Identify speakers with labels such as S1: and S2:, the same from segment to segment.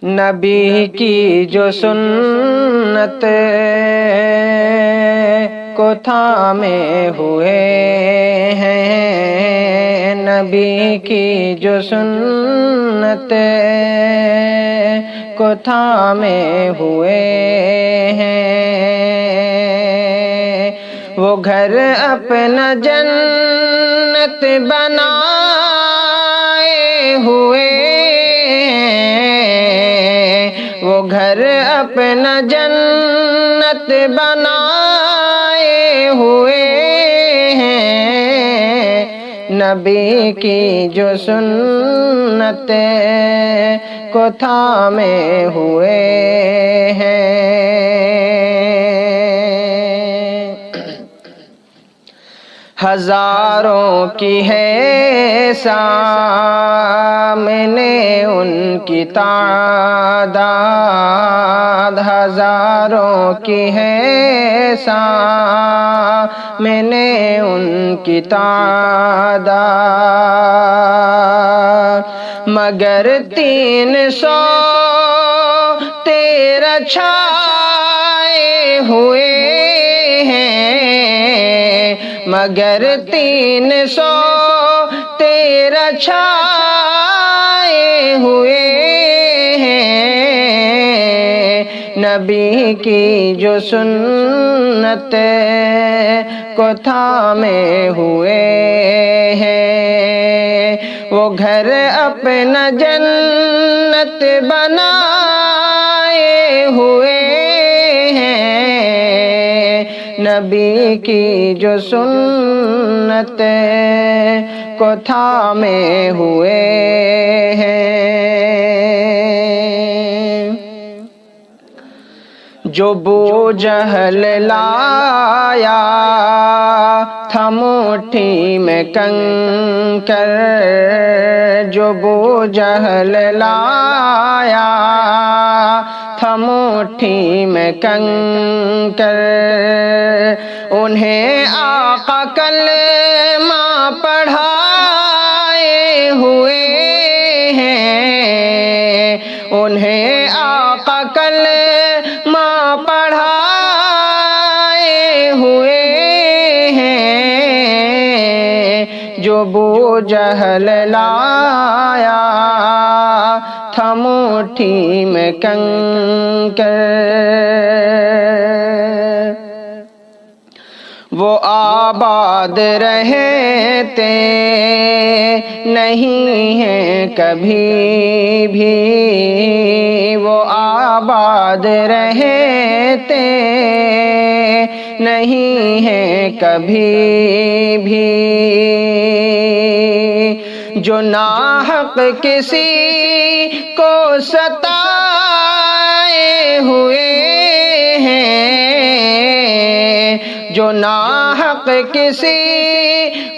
S1: نبی کی جو سنت کو تھامے ہوئے ہیں، نبی کی جو سنت کو تھامے ہوئے ہیں، وہ گھر اپنا جنت بنائے ہوئے ہیں، وہ گھر اپنا جنت بنائے ہوئے ہیں، نبی کی جو سنت کو تھامے ہوئے ہیں۔ ہزاروں کی ہے سامنے ان کی تعداد، ہزاروں کی ہے سامنے ان کی تعداد، مگر 313 چھائے ہوئے ہیں، مگر 313 چھائے ہوئے ہیں، نبی کی جو سنت کو تھامے ہوئے ہیں، وہ گھر اپنا جنت بنائے ہوئے ہیں، نبی کی جو سنت کو تھامے ہوئے ہیں۔ جو بو جہل لایا تھا مٹھی میں کنکر، جو بو جہل لایا تھا مٹھی میں کنکر، انہیں آقا کلمہ پڑھائے ہوئے ہیں، انہیں آقا کلمہ پڑھائے ہوئے ہیں، جو بو جہل لایا تھا مٹھی میں کنکر، وہ آباد رہتے نہیں ہیں کبھی بھی، وہ آباد رہتے نہیں ہیں کبھی بھی، جو ناحق کسی کو ستائے ہوئے ہیں، جو ناحق کسی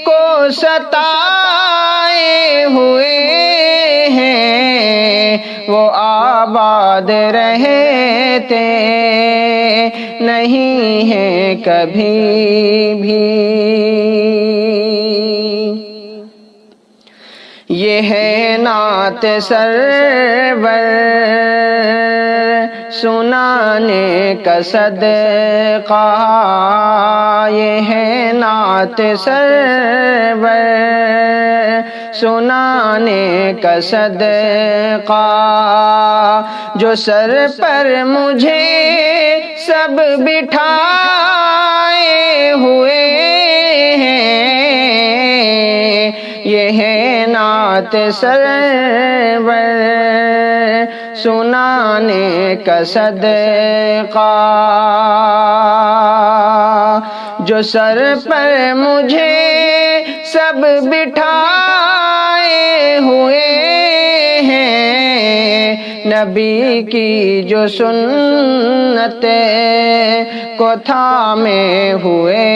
S1: کو ستائے ہوئے ہیں، وہ آباد رہتے نہیں ہیں کبھی بھی۔ یہ ہے نعت سرور سنانے کا صدقہ، یہ ہے نعت سرور سنانے کا صدقہ، جو سر پر مجھے سب بٹھائے ہوئے ہیں، یہ ہے نعت سرور سنانے کا صدقہ، جو سر پر مجھے سب بٹھائے ہوئے ہیں، نبی کی جو سنت کو تھامے ہوئے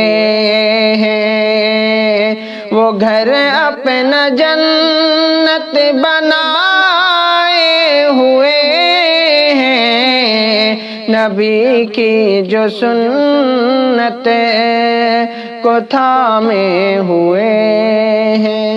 S1: ہیں، وہ گھر اپنا جنت بنائے ہوئے ہیں، نبی کی جو سنت کو تھامے ہوئے ہیں۔